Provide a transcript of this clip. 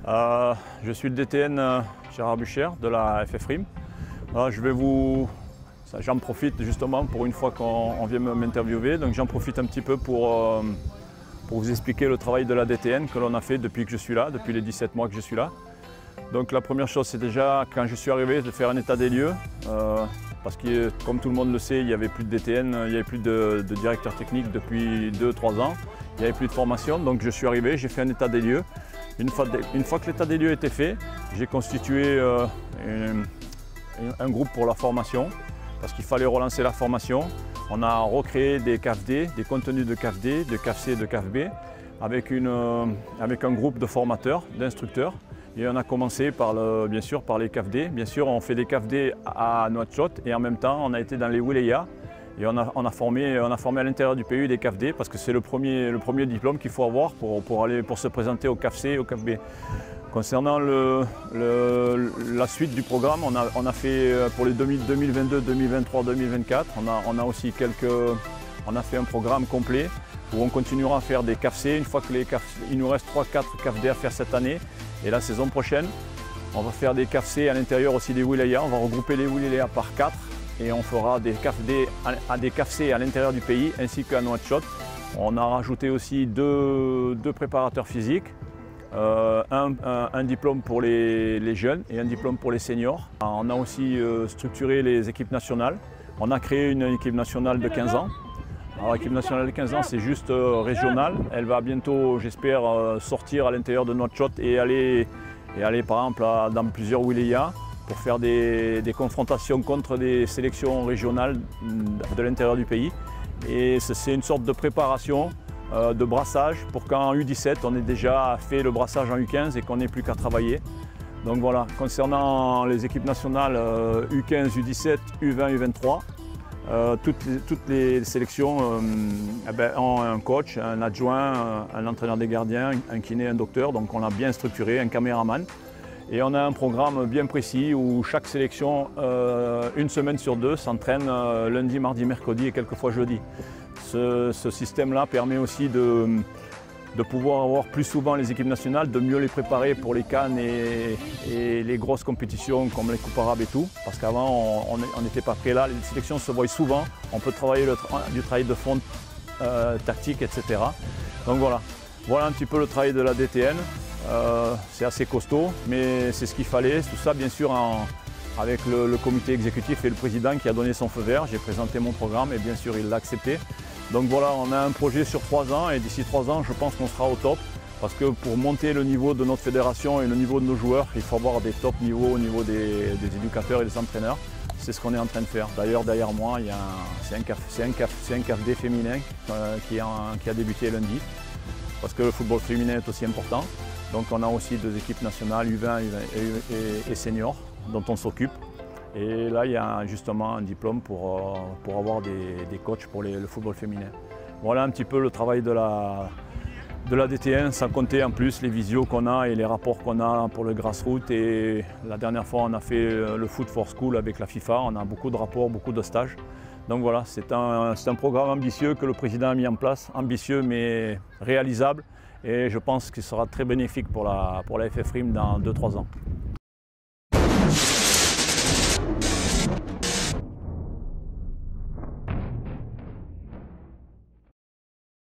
Je suis le DTN Gérard Bucher de la FFRIM. J'en profite justement pour une fois qu'on vient m'interviewer, donc j'en profite un petit peu pour vous expliquer le travail de la DTN que l'on a fait depuis que je suis là, depuis les 17 mois que je suis là. Donc la première chose, c'est déjà quand je suis arrivé de faire un état des lieux, parce que comme tout le monde le sait, il n'y avait plus de DTN, il n'y avait plus de directeur technique depuis 2-3 ans, il n'y avait plus de formation, donc je suis arrivé, j'ai fait un état des lieux. Une fois que l'état des lieux était fait, j'ai constitué un groupe pour la formation, parce qu'il fallait relancer la formation. On a recréé des CAFD, des contenus de CAFD, de CAFC et de CAFB, avec un groupe de formateurs, d'instructeurs. Et on a commencé bien sûr par les CAFD. Bien sûr, on fait des CAFD à Nouakchott et en même temps, on a été dans les wilayas et on a formé à l'intérieur du pays des CAFD parce que c'est le premier diplôme qu'il faut avoir pour se présenter au CAFC et au CAFB. Concernant la suite du programme, on a fait pour les 2022, 2023, 2024, on a fait un programme complet où on continuera à faire des CAFC. Une fois que il nous reste 3-4 CAFD à faire cette année. Et la saison prochaine, on va faire des CAFC à l'intérieur aussi des wilayas. On va regrouper les wilayas par 4 et on fera des CAFC à l'intérieur du pays ainsi qu'à Nouakchott. On a rajouté aussi deux préparateurs physiques, un diplôme pour les jeunes et un diplôme pour les seniors. On a aussi structuré les équipes nationales. On a créé une équipe nationale de 15 ans. Alors l'équipe nationale de 15 ans, c'est juste régional. Elle va bientôt, j'espère, sortir à l'intérieur de Nouakchott et aller par exemple dans plusieurs wilayas pour faire des confrontations contre des sélections régionales de l'intérieur du pays. Et c'est une sorte de préparation, de brassage pour qu'en U17, on ait déjà fait le brassage en U15 et qu'on n'ait plus qu'à travailler. Donc voilà, concernant les équipes nationales U15, U17, U20, U23, toutes les sélections ont un coach, un adjoint, un entraîneur des gardiens, un kiné, un docteur, donc on a bien structuré, un caméraman. Et on a un programme bien précis où chaque sélection, une semaine sur deux, s'entraîne lundi, mardi, mercredi et quelquefois jeudi. Ce système-là permet aussi de pouvoir avoir plus souvent les équipes nationales, de mieux les préparer pour les CAN et les grosses compétitions comme les Coupes arabes et tout. Parce qu'avant, on n'était pas prêt là, les sélections se voient souvent, on peut travailler du travail de fond tactique, etc. Donc voilà un petit peu le travail de la DTN. C'est assez costaud, mais c'est ce qu'il fallait. Tout ça, bien sûr, avec le comité exécutif et le président qui a donné son feu vert. J'ai présenté mon programme et bien sûr, il l'a accepté. Donc voilà, on a un projet sur 3 ans et d'ici 3 ans, je pense qu'on sera au top. Parce que pour monter le niveau de notre fédération et le niveau de nos joueurs, il faut avoir des top niveaux au niveau des éducateurs et des entraîneurs. C'est ce qu'on est en train de faire. D'ailleurs, derrière moi, c'est un CAFD féminin qui a débuté lundi. Parce que le football féminin est aussi important. Donc on a aussi 2 équipes nationales, U20 et seniors, dont on s'occupe. Et là, il y a justement un diplôme pour avoir des coachs pour le football féminin. Voilà un petit peu le travail de la DTN, sans compter en plus les visios qu'on a et les rapports qu'on a pour le grassroots. Et la dernière fois, on a fait le Foot for School avec la FIFA. On a beaucoup de rapports, beaucoup de stages. Donc voilà, c'est un programme ambitieux que le président a mis en place, ambitieux mais réalisable. Et je pense qu'il sera très bénéfique pour la FFRIM dans 2-3 ans.